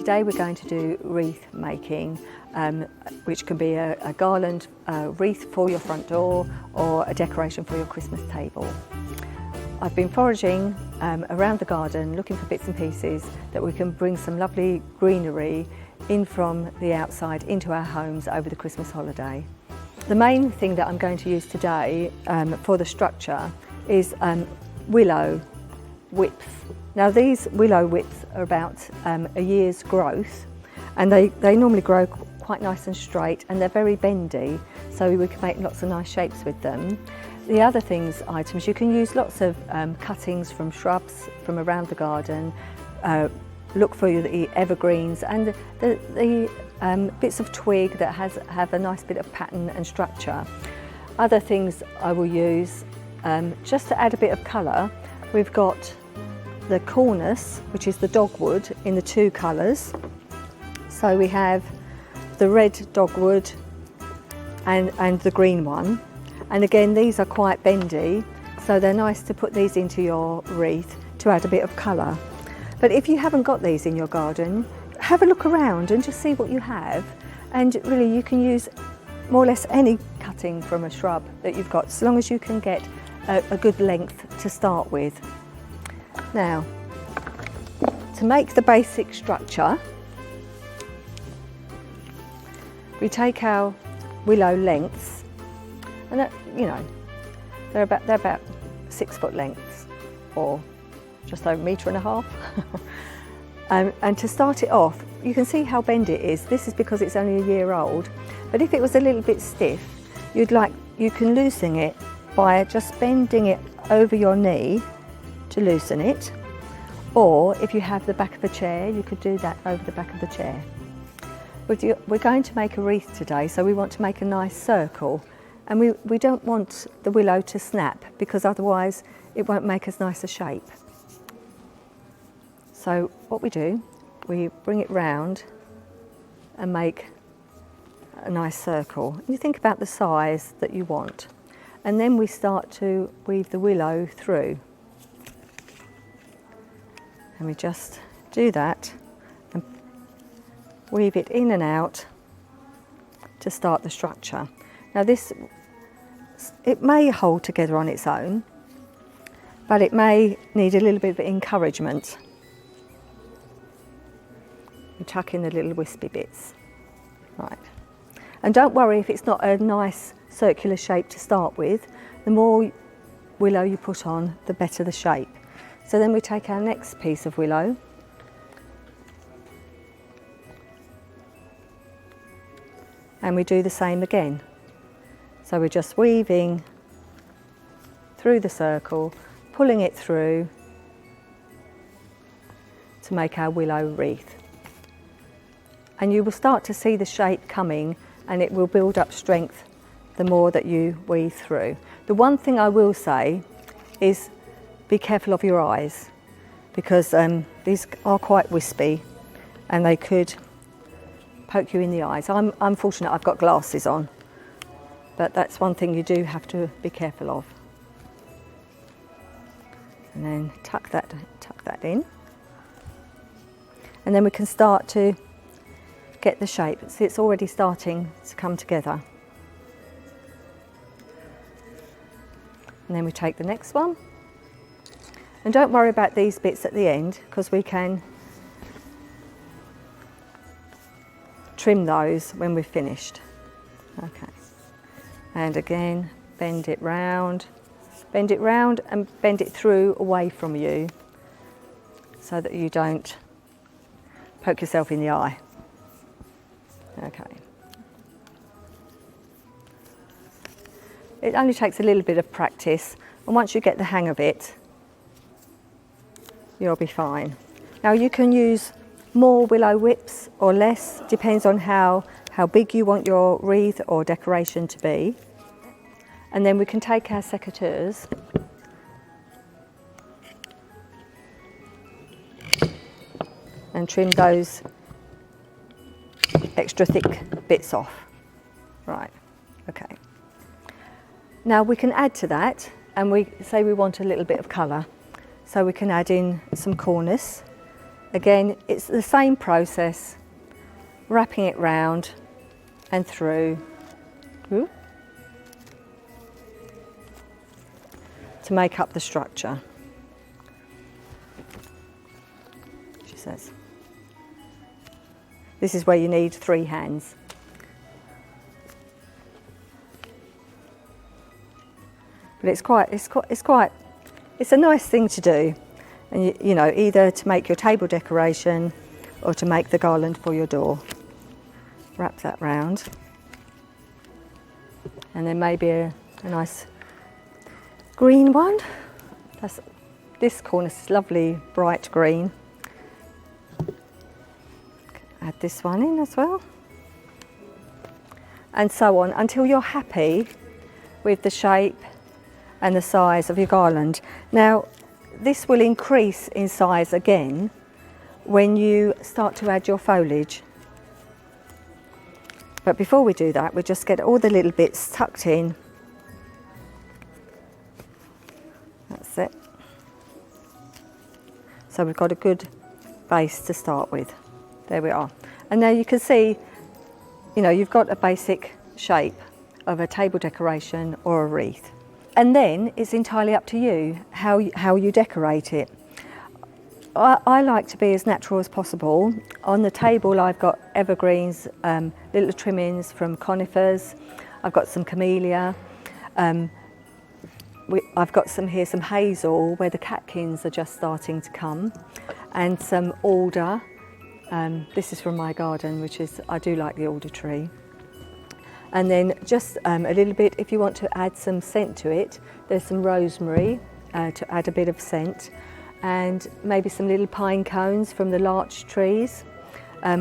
today we're going to do wreath making, which can be a garland wreath for your front door or a decoration for your Christmas table. I've been foraging around the garden looking for bits and pieces that we can bring some lovely greenery in from the outside into our homes over the Christmas holiday. The main thing that I'm going to use today for the structure is willow whips. Now these willow whips are about a year's growth, and they normally grow quite nice and straight, and they're very bendy, so we can make lots of nice shapes with them. The other items, you can use lots of cuttings from shrubs from around the garden, look for the evergreens and the bits of twig that have a nice bit of pattern and structure. Other things I will use just to add a bit of colour. We've got the cornice, which is the dogwood in the two colours. So we have the red dogwood and the green one. And again, these are quite bendy, so they're nice to put these into your wreath to add a bit of colour. But if you haven't got these in your garden, have a look around and just see what you have. And really you can use more or less any cutting from a shrub that you've got, as long as you can get a good length to start with. Now, to make the basic structure, we take our willow lengths, and that, they're about 6 foot lengths, or just over 1.5 meters. And to start it off, you can see how bendy it is. This is because it's only a year old. But if it was a little bit stiff, you can loosen it by just bending it over your knee to loosen it. Or if you have the back of a chair, you could do that over the back of the chair. We're going to make a wreath today, so we want to make a nice circle. And we don't want the willow to snap, because otherwise it won't make as nice a shape. So what we do, we bring it round and make a nice circle. You think about the size that you want. And then we start to weave the willow through. And we just do that and weave it in and out to start the structure. Now it may hold together on its own, but it may need a little bit of encouragement. You tuck in the little wispy bits. Right. And don't worry if it's not a nice circular shape to start with. The more willow you put on, the better the shape. So then we take our next piece of willow and we do the same again. So we're just weaving through the circle, pulling it through to make our willow wreath. And you will start to see the shape coming, and it will build up strength the more that you weave through. The one thing I will say is be careful of your eyes, because these are quite wispy and they could poke you in the eyes. I'm fortunate I've got glasses on, but that's one thing you do have to be careful of. And then tuck that in. And then we can start to get the shape. See, it's already starting to come together. And then we take the next one. And don't worry about these bits at the end, because we can trim those when we've finished. Okay. And again, bend it round and bend it through away from you, so that you don't poke yourself in the eye. Okay. It only takes a little bit of practice, and once you get the hang of it, you'll be fine. Now you can use more willow whips or less, depends on how big you want your wreath or decoration to be. And then we can take our secateurs and trim those extra thick bits off. Right, okay. Now we can add to that, and we say we want a little bit of colour. So we can add in some cornice, Again, it's the same process, wrapping it round and through to make up the structure, she says. This is where you need 3 hands. But it's a nice thing to do. And you know, either to make your table decoration or to make the garland for your door. Wrap that round. And then maybe a nice green one. This corner's lovely bright green. Add this one in as well. And so on until you're happy with the shape and the size of your garland. Now, this will increase in size again when you start to add your foliage. But before we do that, we just get all the little bits tucked in. That's it. So we've got a good base to start with. There we are. And now you can see, you know, you've got a basic shape of a table decoration or a wreath. And then it's entirely up to you how you decorate it. I like to be as natural as possible. On the table I've got evergreens, little trimmings from conifers. I've got some camellia. I've got some hazel where the catkins are just starting to come, and some alder. This is from my garden, I do like the alder tree. And then just a little bit, if you want to add some scent to it, there's some rosemary to add a bit of scent, and maybe some little pine cones from the larch trees,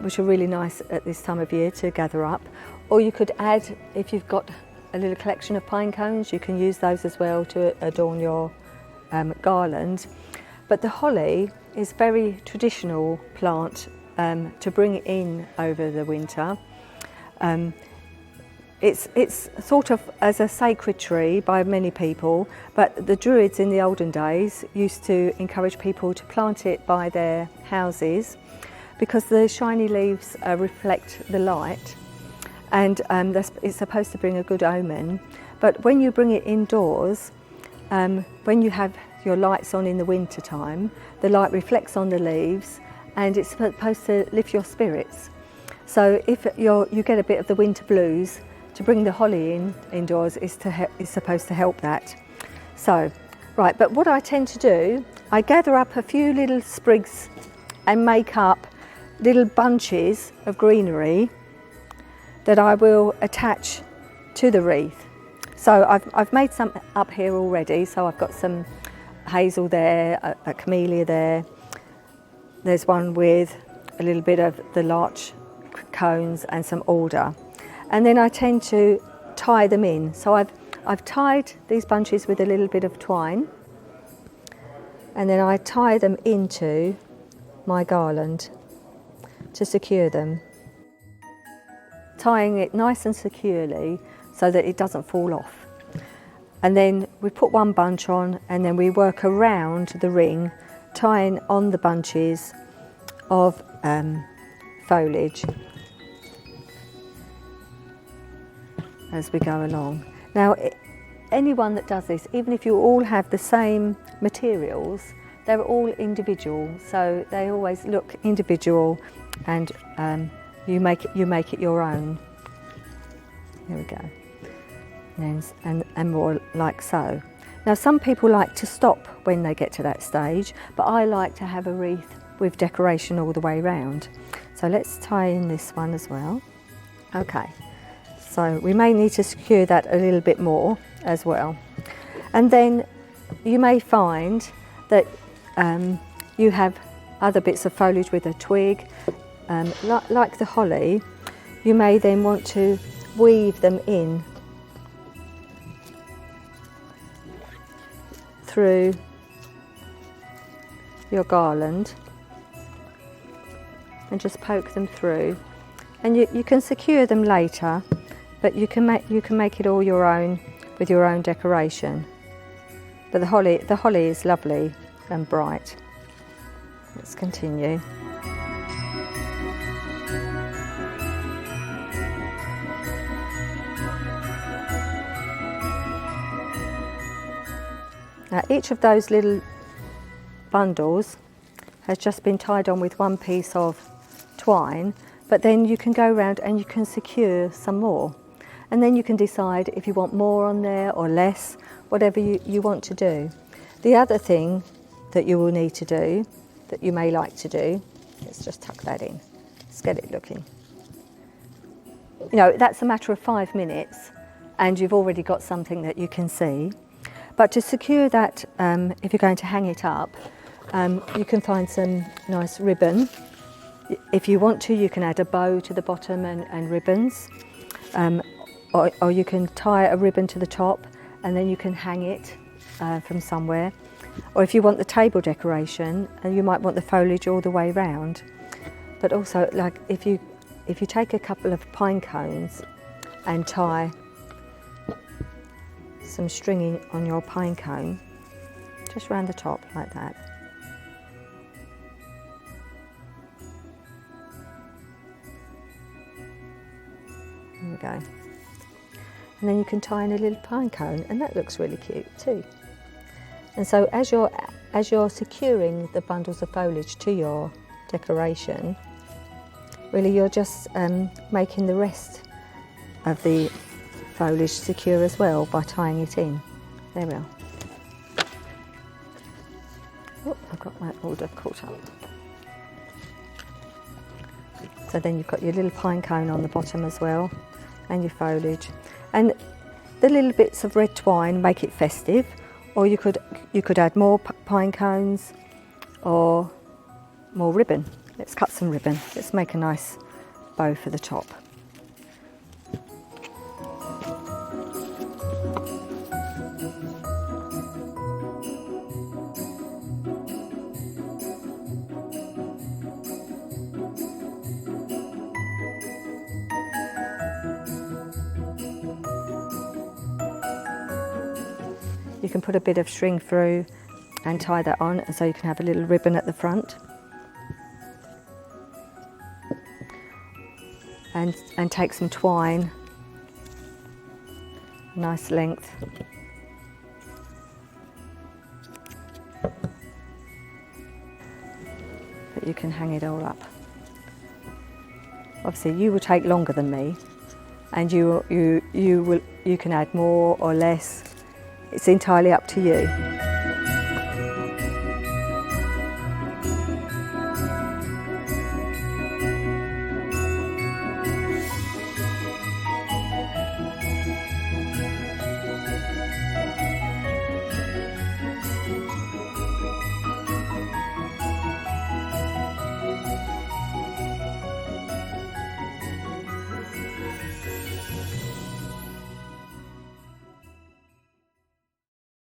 which are really nice at this time of year to gather up. Or you could add, if you've got a little collection of pine cones, you can use those as well to adorn your garland. But the holly is a very traditional plant to bring in over the winter. It's thought of as a sacred tree by many people, but the Druids in the olden days used to encourage people to plant it by their houses because the shiny leaves reflect the light, and it's supposed to bring a good omen. But when you bring it indoors, when you have your lights on in the winter time, the light reflects on the leaves and it's supposed to lift your spirits. So if you get a bit of the winter blues, to bring the holly indoors is supposed to help that. So, right, but what I tend to do, I gather up a few little sprigs and make up little bunches of greenery that I will attach to the wreath. So I've made some up here already. So I've got some hazel there, a camellia there. There's one with a little bit of the larch cones and some alder. And then I tend to tie them in. So I've tied these bunches with a little bit of twine, and then I tie them into my garland to secure them. Tying it nice and securely so that it doesn't fall off. And then we put one bunch on, and then we work around the ring, tying on the bunches of foliage as we go along. Now, anyone that does this, even if you all have the same materials, they're all individual, so they always look individual, and you make it your own. There we go, and more like so. Now, some people like to stop when they get to that stage, but I like to have a wreath with decoration all the way round. So let's tie in this one as well. Okay. So we may need to secure that a little bit more as well. And then you may find that you have other bits of foliage with a twig, like the holly. You may then want to weave them in through your garland and just poke them through. And you can secure them later, but you can make it all your own with your own decoration. But the holly is lovely and bright. Let's continue. Now each of those little bundles has just been tied on with one piece of twine, but then you can go around and you can secure some more. And then you can decide if you want more on there or less, whatever you want to do. The other thing that you will need to do, that you may like to do, let's just tuck that in. Let's get it looking. You know, that's a matter of 5 minutes and you've already got something that you can see. But to secure that, if you're going to hang it up, you can find some nice ribbon. If you want to, you can add a bow to the bottom and ribbons. Or you can tie a ribbon to the top and then you can hang it from somewhere. Or if you want the table decoration, you might want the foliage all the way round. But also, like if you take a couple of pine cones and tie some stringing on your pine cone, just round the top like that. There we go. And then you can tie in a little pine cone, and that looks really cute too. And so as you're securing the bundles of foliage to your decoration, really you're just making the rest of the foliage secure as well by tying it in. There we are. Oh, I've got my order caught up. So then you've got your little pine cone on the bottom as well, and your foliage. And the little bits of red twine make it festive, or you could add more pine cones or more ribbon. Let's cut some ribbon. Let's make a nice bow for the top. You can put a bit of string through and tie that on, and so you can have a little ribbon at the front. And take some twine, nice length. But you can hang it all up. Obviously you will take longer than me, and you can add more or less. It's entirely up to you.